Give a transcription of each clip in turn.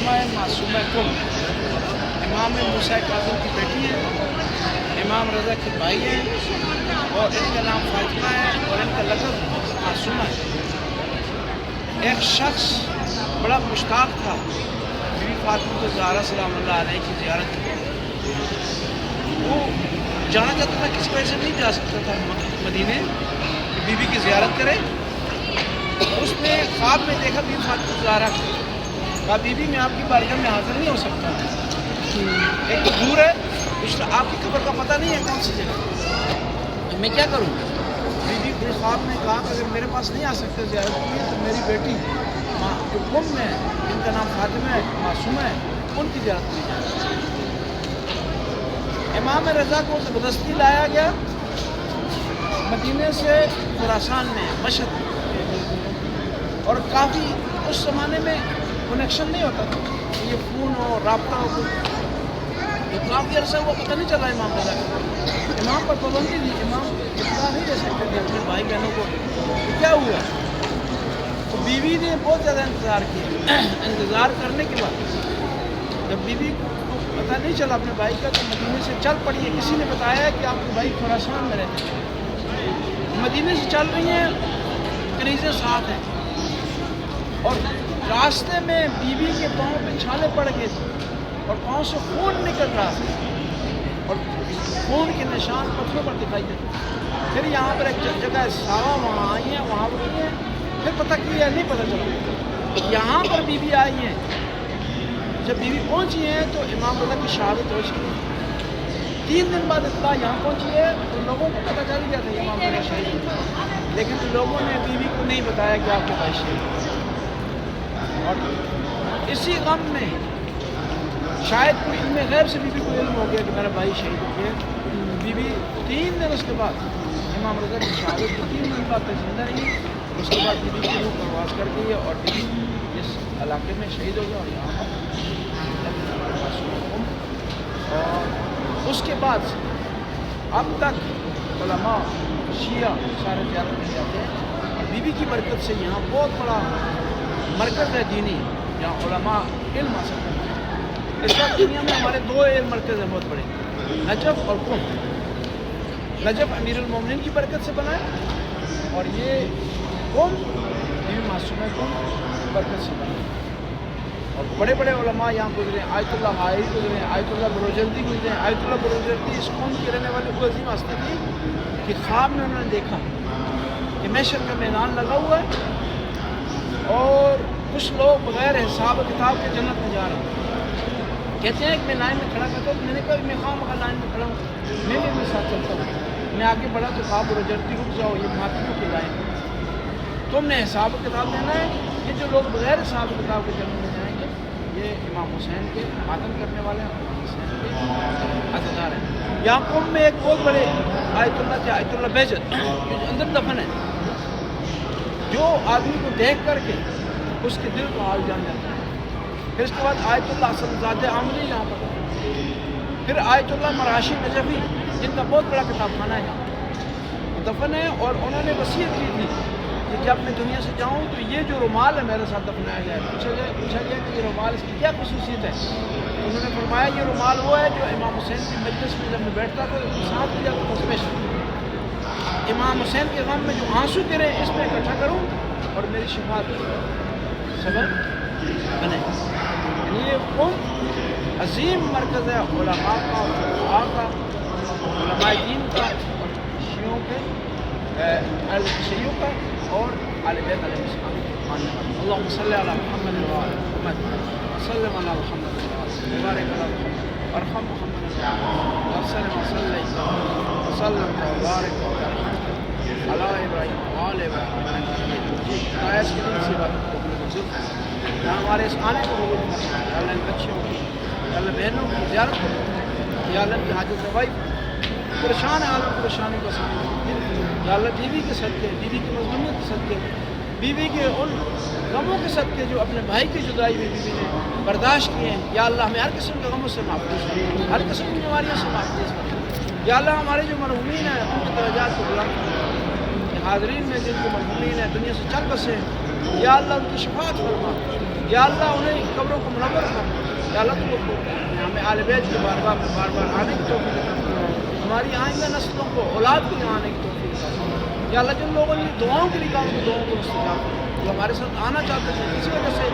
فاطمہ معصومہ کم امام موسیٰ کاظم کی بیٹی ہے، امام رضا کے بھائی ہیں، اور ان کا نام فاطمہ ہے اور ان کا لقب معصومہ ہے۔ ایک شخص بڑا مشتاق تھا بی بی فاطمہ زہرا سلام اللہ علیہ کی زیارت کی۔ وہ جانا چاہتا تھا، کسی وجہ سے نہیں جا سکتا تھا مدینے کہ بی بی کی زیارت کرے۔ اس نے خواب میں دیکھا بی بی فاطمہ زہرا کو، کہا بی بی میں آپ کی بارگاہ میں حاضر نہیں ہو سکتا، ایک تو دور ہے، دوسرا آپ کی قبر کا پتہ نہیں ہے کون سی جگہ، میں کیا کروں؟ بی بی کو خواب میں کہا کہ اگر میرے پاس نہیں آ سکتے زیارت کے لیے تو میری بیٹی جو کم ہے، جن کا نام فاطمہ ہے معصومہ ہے، ان کی زیارت کی جائے۔ امام رضا کو زبردستی لایا گیا مدینے سے خراسان میں مشہد، اور کافی اس زمانے میں کنیکشن نہیں ہوتا تھا، یہ فون ہو رابطہ ہو، تو کافی عرصہ ہوا پتہ نہیں چلا امام رضا کا۔ امام پر پابندی تھی، امام اتنا نہیں دے سکتے تھے اپنے بھائی بہنوں کو کہ کیا ہوا۔ تو بیوی نے بہت زیادہ انتظار کیا، انتظار کرنے کے بعد جب بیوی کو پتہ نہیں چلا اپنے بھائی کا، تو مدینے سے چل پڑی ہے۔ کسی نے بتایا کہ آپ کے بھائی خراسان میں رہتے ہیں، مدینے سے چل رہی ہیں، کنیزیں ساتھ ہیں، اور راستے میں بیوی کے پاؤں پہ چھالے پڑ گئے تھے اور پاؤں سے خون نکل رہا تھا، اور خون کے نشان پتھروں پر دکھائی دیتے۔ پھر یہاں پر ایک جگہ ساوا، وہاں آئی ہیں، وہاں پر گئی ہیں، پھر پتہ کیا نہیں پتہ چلا، یہاں پر بیوی آئی ہیں۔ جب بیوی پہنچی ہیں تو امام رضا کی شہادت ہو چکی ہے۔ 3 دن بعد اطلاع یہاں پہنچی ہے تو لوگوں کو پتہ چل گیا تھا امام رضا شہید ہیں، لیکن لوگوں نے بیوی کو نہیں بتایا کہ آپ کے بھائی شہید ہیں۔ اور اسی غم میں شاید کوئی علم غیب سے بیوی کو علم ہو گیا کہ میرا بھائی شہید ہو گیا۔ بیوی 3 دن اس کے بعد امام رضا کی شہادت کی 3 دن بعد زندہ رہی، اس کے بعد بیوی کی روح پرواز کر گئی ہے اور بیوی اس علاقے میں شہید ہو گیا، اور یہاں پر اور اس کے بعد اب تک علماء شیعہ سارے زیارت میں جاتے ہیں، اور بیوی کی برکت سے یہاں بہت بڑا مرکز ہے دینی، جہاں علماء علم حاصل کرتے ہیں۔ اس وقت دنیا میں ہمارے 2 علم مرکز ہیں بہت بڑے، نجف اور قم۔ نجف امیر المومنین کی برکت سے بنا ہے، اور یہ قم بیوی معصومہ قم کی برکت سے بنا ہے، اور بڑے بڑے علماء یہاں گزرے ہیں، آیت اللہ حائری گزرے ہیں، آیت اللہ بروجردی گزرے ہیں۔ آیت اللہ بروجردی اس قوم کی رہنے والے وہ عظیم ہستی تھی کہ خواب میں انہوں نے دیکھا کہ محشر کا میدان لگا ہوا ہے اور کچھ لوگ بغیر حساب و کتاب کے جنت میں جا رہے ہیں۔ کہتے ہیں کہ میں لائن میں کھڑا کرتا ہوں، میں نے کہا میں خواہ مخواہ لائن میں کھڑا ہوں، میں بھی اپنے ساتھ چلتا ہوں۔ میں آگے بڑھا تو خواب بروجردی رک جاؤ، یہ ماتمیوں کی لائن ہے، تم نے حساب و کتاب دینا ہے۔ یہ جو لوگ بغیر حساب و کتاب کے جنت میں جائیں گے، یہ امام حسین کے ماتم کرنے والے ہیں، امام حسین کے عزادار ہیں۔ یہاں قوم میں ایک بہت بڑے آیت اللہ تھے، آیت اللہ بہجت، جو اندر دفن ہے، جو آدمی کو دیکھ کر کے اس کے دل کو حال جان جاتا ہے۔ پھر اس کے بعد آیت اللہ حسن زادہ عاملی یہاں پر، پھر آیت اللہ مراشی نجفی، جن کا بہت بڑا کتاب خانہ ہے یہاں دفن ہے، اور انہوں نے وصیت کی تھی کہ جب میں دنیا سے جاؤں تو یہ جو رومال ہے میرے ساتھ دفنایا جائے۔ پوچھا گیا کہ یہ رومال اس کی کیا خصوصیت ہے؟ انہوں نے فرمایا یہ رومال وہ ہے جو امام حسین کی مجلس میں جب میں بیٹھتا تھا تو ساتھ لیا تو اسپیشل امام حسین کے غم میں جو آنسو گرے اس میں اکٹھا کروں اور میری شفاعت سبب بنے۔ یعنی یہ قوم عظیم مرکز ہے علماء کا، فقہاء کا، علماء دین کا، اور شیعوں کا اور اہل بیت علیہ السلام کے ماننے والے۔ اللہم صلی علی محمد و علی محمد وسلم علی محمد وبارک علی محمد وارحم محمد وسلم وسلم وبارک علی ابراہیم وآل ابراہیم آیت کے دن سے بات ہمارے اس آنے کو قبول کرنا، یا اللہ ان بچوں کی، یا اللہ بہنوں کی زیارت کرنا، یا اللہ کی حاجت روائی، پریشان عالم پریشانی کو سامنے، یا اللہ بیوی کے صدقے، بیوی کی مظلومیت کے صدقے، بیوی کے ان غموں کے صدقے جو اپنے بھائی کی جدائی میں بیوی نے برداشت کیے ہیں، یا اللہ ہمیں ہر قسم کے غموں سے محفوظ کر، ہر قسم کی بیماریوں سے محفوظ کر، یا اللہ ہمارے جو مرحومین ہیں ان کی درجات کو بلند کر، حاضرین میں جن کو مرحومین ہیں دنیا سے چل بسے، یا اللہ ان کی شفاعت فرما، یا اللہ انہیں قبروں کو منور کر، یا اللہ تو ہمیں آل بیت کی بارگاہ میں بار بار آنے کی توفیق عطا فرما، ہماری آئندہ نسلوں کو اولاد کو یہاں آنے کی توفیق عطا فرما، یا اللہ جن لوگوں نے دعاؤں کے لیے کہا ان کی دعاؤں کو مستجاب کرو، جو ہمارے ساتھ آنا چاہتے تھے کسی وجہ سے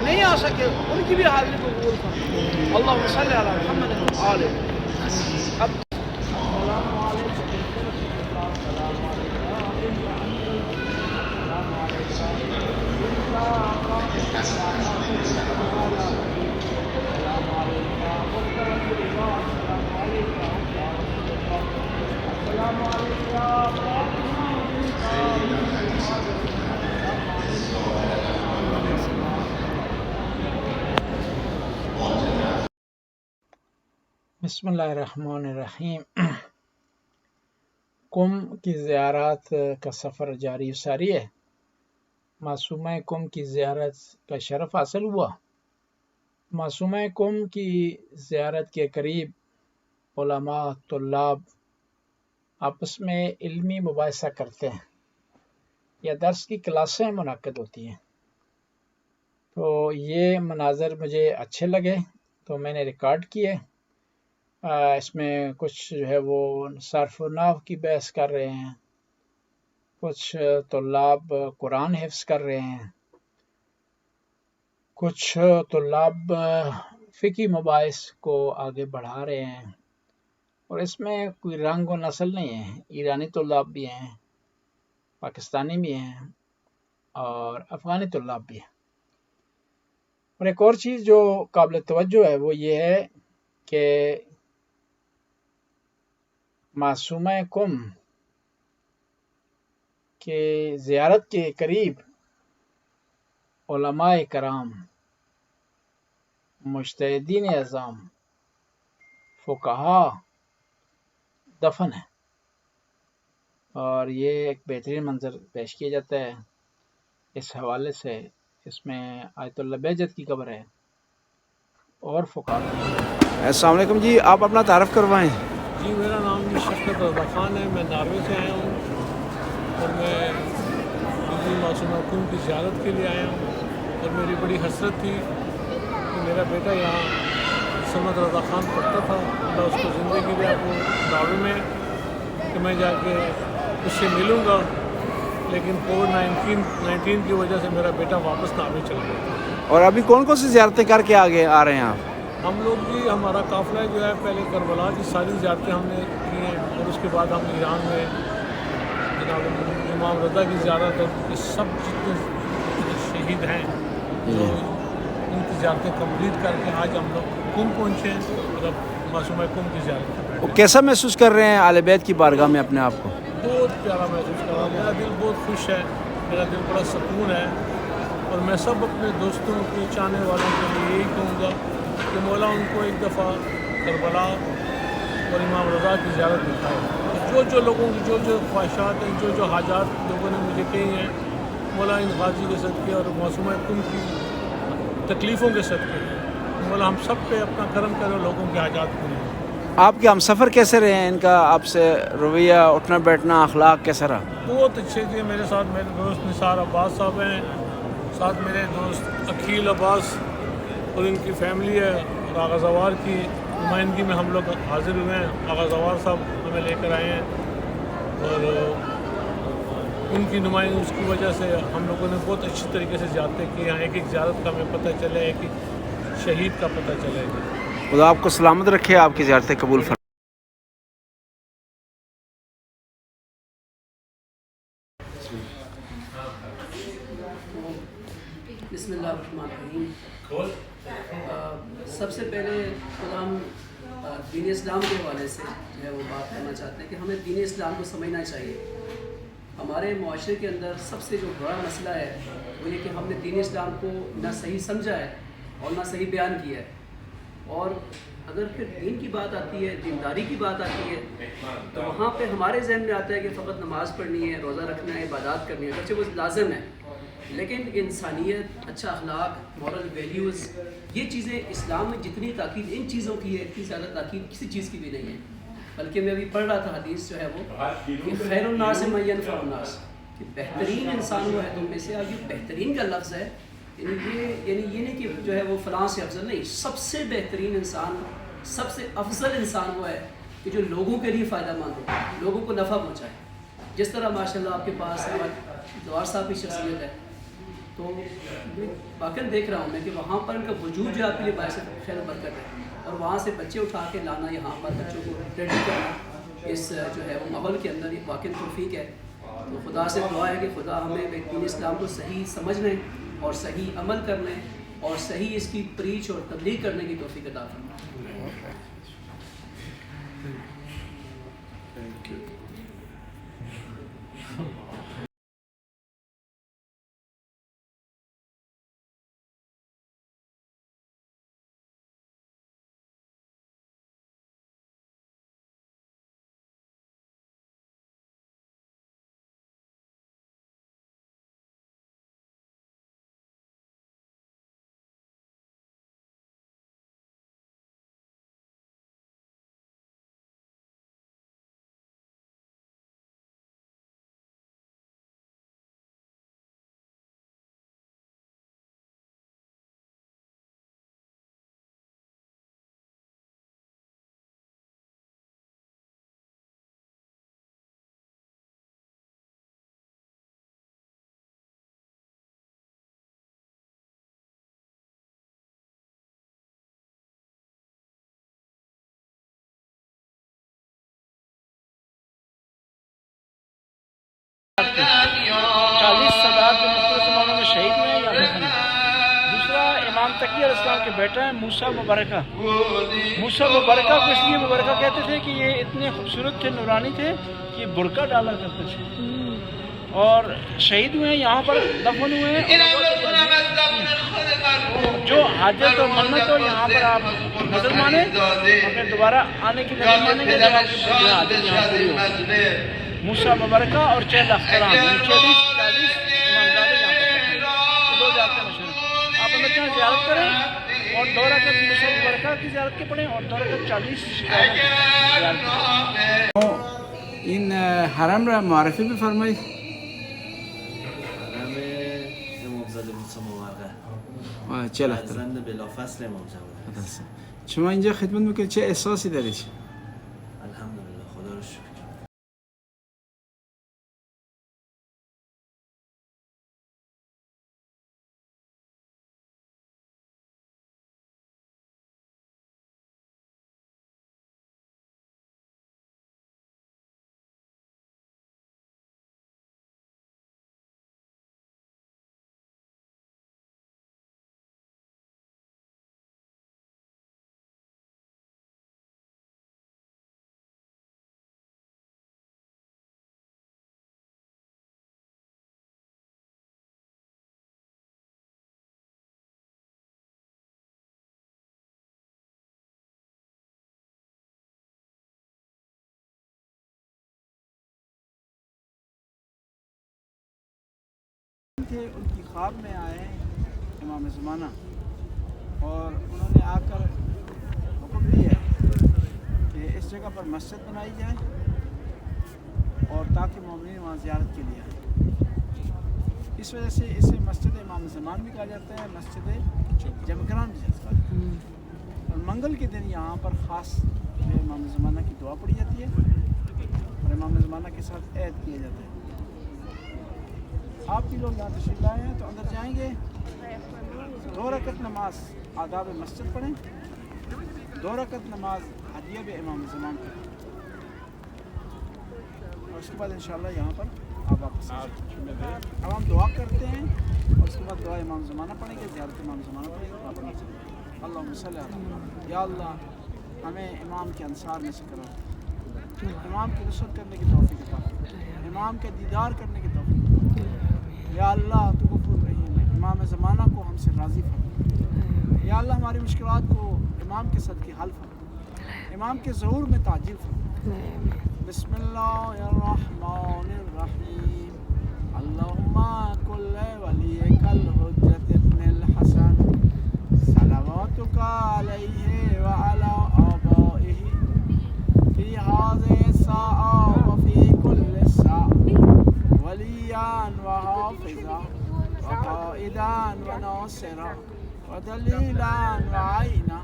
نہیں آ سکے ان کی بھی حاضری کو قبول فرما، اللہم صلی علی محمد و آل اب بسم اللہ الرحمن الرحیم۔ قم کی زیارت کا سفر جاری ساری ہے۔ معصومہ قم کی زیارت کا شرف حاصل ہوا۔ معصومہ قم کی زیارت کے قریب علماء طلاب آپس میں علمی مباحثہ کرتے ہیں یا درس کی کلاسیں منعقد ہوتی ہیں، تو یہ مناظر مجھے اچھے لگے تو میں نے ریکارڈ کیے۔ اس میں کچھ جو ہے وہ صرف و نحو کی بحث کر رہے ہیں، کچھ طلاب قرآن حفظ کر رہے ہیں، کچھ طلاب فقہی مباحث کو آگے بڑھا رہے ہیں، اور اس میں کوئی رنگ و نسل نہیں ہے، ایرانی طلاب بھی ہیں، پاکستانی بھی ہیں اور افغانی طلاب بھی ہیں۔ اور ایک اور چیز جو قابل توجہ ہے وہ یہ ہے کہ معصومہ قم کے زیارت کے قریب علماء کرام، مجتہدین اعظام، فقہا دفن ہیں، اور یہ ایک بہترین منظر پیش کیا جاتا ہے اس حوالے سے۔ اس میں آیت اللہ بہجت کی قبر ہے اور فقہا۔ السلام علیکم جی، آپ اپنا تعارف کروائیں۔ جی میرا نام شفقت رضا خان ہے، میں ناروے سے آیا ہوں اور میں معصومہ قم کی زیارت کے لیے آیا ہوں، اور میری بڑی حسرت تھی کہ میرا بیٹا یہاں سمد رضا خان پڑھتا تھا، اللہ اس کو زندگی دے آپ کو ناروے میں کہ میں جا کے اس سے ملوں گا، لیکن کووڈ-19 کی وجہ سے میرا بیٹا واپس ناروے چل گیا۔ اور ابھی کون کون سی زیارتیں کر کے آگے آ رہے ہیں آپ؟ ہم لوگ بھی ہمارا قافلہ جو ہے پہلے کربلا کی ساری زیارتیں ہم نے کی ہیں، اور اس کے بعد ہم ایران میں جناب امام رضا کی زیارت، اور یہ سب جتنے شہید ہیں جو ان کی زیارتیں کمپلیٹ کر کے آج ہم لوگ قم پہنچے ہیں، اور اب معصومہ قم کی زیارت پہ بیٹھے ہیں۔ کیسا محسوس کر رہے ہیں آل بیت کی بارگاہ میں اپنے آپ کو؟ بہت پیارا محسوس کر رہا ہوں، میرا دل بہت خوش ہے، میرا دل بڑا سکون ہے، اور میں سب اپنے دوستوں کے چاہنے والوں کے لیے یہی کہوں گا کہ مولا ان کو ایک دفعہ کربلا اور امام رضا کی زیارت دکھائے۔ جو لوگوں کی جو خواہشات ہیں، جو حاجات لوگوں نے مجھے کہی ہیں، مولا ان غازی کے صدقے اور معصومہ قم کی تکلیفوں کے صدقے، مولا ہم سب پہ اپنا کرم کرے، لوگوں کے حاجات پوری ہوں۔ آپ کے ہم سفر کیسے رہے ہیں؟ ان کا آپ سے رویہ، اٹھنا بیٹھنا، اخلاق کیسا رہا؟ بہت اچھے تھے۔ میرے ساتھ میرے دوست نثار عباس صاحب ہیں، ساتھ میرے دوست عقیل عباس اور ان کی فیملی ہے، اور آغا زوار کی نمائندگی میں ہم لوگ حاضر ہوئے ہیں۔ آغا زوار صاحب ہمیں لے کر آئے ہیں، اور ان کی نمائندگی اس کی وجہ سے ہم لوگوں نے بہت اچھی طریقے سے زیارتیں کی ہیں۔ ایک ایک زیارت کا ہمیں پتہ چلے، ایک ایک شہید کا پتہ چلے گا۔ خدا آپ کو سلامت رکھے، آپ کی زیارتیں قبول فرمائے۔ بسم اللہ الرحمن الرحیم۔ سب سے پہلے خدا ہم دین اسلام کے حوالے سے جو ہے وہ بات کرنا چاہتے ہیں کہ ہمیں دین اسلام کو سمجھنا چاہیے۔ ہمارے معاشرے کے اندر سب سے جو بڑا مسئلہ ہے وہ یہ کہ ہم نے دین اسلام کو نہ صحیح سمجھا ہے اور نہ صحیح بیان کیا ہے، اور اگر پھر دین کی بات آتی ہے، دینداری کی بات آتی ہے، تو وہاں پہ ہمارے ذہن میں آتا ہے کہ فقط نماز پڑھنی ہے، روزہ رکھنا ہے، عبادات کرنی ہے، اگرچہ وہ لازم ہے، لیکن انسانیت، اچھا اخلاق، مورل ویلیوز، یہ چیزیں اسلام میں جتنی تاکید ان چیزوں کی ہے، اتنی زیادہ تاکید کسی چیز کی بھی نہیں ہے۔ بلکہ میں ابھی پڑھ رہا تھا حدیث جو ہے وہ کہ خیر الناس من ینفع الناس، کہ بہترین انسان وہ ہے تم میں سے، اور یہ بہترین کا لفظ ہے یعنی یہ نہیں کہ جو ہے وہ فلاں سے افضل نہیں، سب سے بہترین انسان، سب سے افضل انسان وہ ہے کہ جو لوگوں کے لیے فائدہ مند ہو، لوگوں کو نفع پہنچائے. جس طرح ماشاءاللہ آپ کے پاس دوار صاحب کی شخصیت ہے، تو واقعی دیکھ رہا ہوں میں کہ وہاں پر ان کا وجود جو آپ کے لیے باعث خیر و برکت ہے، اور وہاں سے بچے اٹھا کے لانا، یہاں پر بچوں کو ریڈی کرنا اس جو ہے وہ ماحول کے اندر ایک واقعی توفیق ہے. تو خدا سے دعا ہے کہ خدا ہمیں دین اسلام کو صحیح سمجھنے اور صحیح عمل کرنے اور صحیح اس کی پریچ اور تبلیغ کرنے کی توفیق عطا فرمائے. تقی علیہ السلام کے بیٹا ہے موسیٰ مبارکہ. موسیٰ مبارکہ کو اس لیے مبارکہ کہتے تھے کہ یہ اتنے خوبصورت تھے، نورانی تھے کہ یہ برقع ڈالا کرتے تھے، اور شہید ہوئے ہیں، یہاں پر دفن ہوئے ہیں. جو حاجت اور منت ہو یہاں پر آپ نظر مانیں، اپنے دوبارہ آنے کی نظر مانیں گے جب آپ کی حاجت یہاں پوری ہو. موسیٰ مبارکہ اور 4 اخترام، 40 امامزادے یہاں پر 2 جاتے ہیں مشہور. آپ اندر چاہیں زیارت کریں اور 2 رکعت موسیٰ مبارکہ کی زیارت کے پڑھیں اور 2 رکعت 40 زیارت کریں. این حرم را معرفی بفرمایید. حرم امامزاده موسی مبارکه 40 اخترام. فرزند بلافصل امام جواد. شما اینجا خدمت میکنید، چه احساسی دارید؟ الحمدلله، خدا رو شکر. تھے ان کی خواب میں آئے امام زمانہ، اور انہوں نے آ کر حکم دیا کہ اس جگہ پر مسجد بنائی جائے اور تاکہ مومنین وہاں زیارت کے لیے آئیں. اس وجہ سے اسے مسجد امام زمان بھی کہا جاتا ہے، مسجد جمگران بھی جاتا ہے. اور منگل کے دن یہاں پر خاص امام زمانہ کی دعا پڑھی جاتی ہے اور امام زمانہ کے ساتھ عہد کیا جاتا ہے. آپ بھی لوگ یہاں تشریف لائے ہیں تو اندر جائیں گے، 2 رکعت نماز آداب مسجد پڑھیں، 2 رکعت نماز ہدیہ بھی امام زمان کریں، اور اس کے بعد انشاءاللہ یہاں پر آپ واپس آ جائیں. اب ہم دعا کرتے ہیں اور اس کے بعد دعا امام زمانہ پڑھیں گے، زیارت امام زمانہ پڑھیں گے، واپس آ جائیں. اللہم صلی علی. یا اللہ ہمیں امام کے انصار میں سے کرو، امام کی نصرت کرنے کی توفیق عطا فرما، امام کے دیدار کرنے کی توفیق. یا اللہ تو غفور رحیم ہے، امام زمانہ کو ہم سے راضی فرما. یا اللہ ہماری مشکلات کو امام کے صدقے حل فرما، امام کے ظہور میں تعجیل فرما. بسم اللہ الرحمن الرحیم. اللہم کل ولیک الحجت ابن الحسن صلواتک علیہ وعلی آبائہ فی هذه الساعة وفی کل ساعة ولیاً و حافظاً و قائداً و ناصراً ودليلا وعينا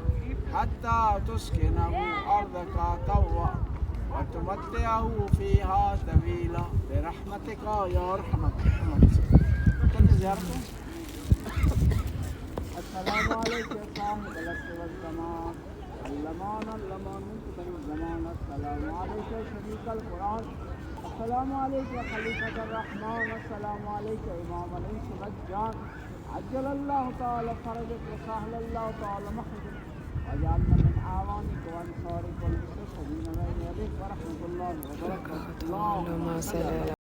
حتى تسكنه أرضك طوعا وتمتعه فيها طويلا برحمتك يا أرحم الراحمين. السلام عليكم يا صاحب الوقت والزمان علمان اللمان منتظر الزمان. السلام عليك يا شريك القرآن. السلام عليك يا خليفة الرحمن. السلام عليك يا إمام الإنس والجان. عجل الله تعالى فرجك وسهل الله تعالى مخرجك وجعلنا من أعوانك وأنصارك والمستشهدين بين يديك ورحمة الله وبركاته. اللهم صل على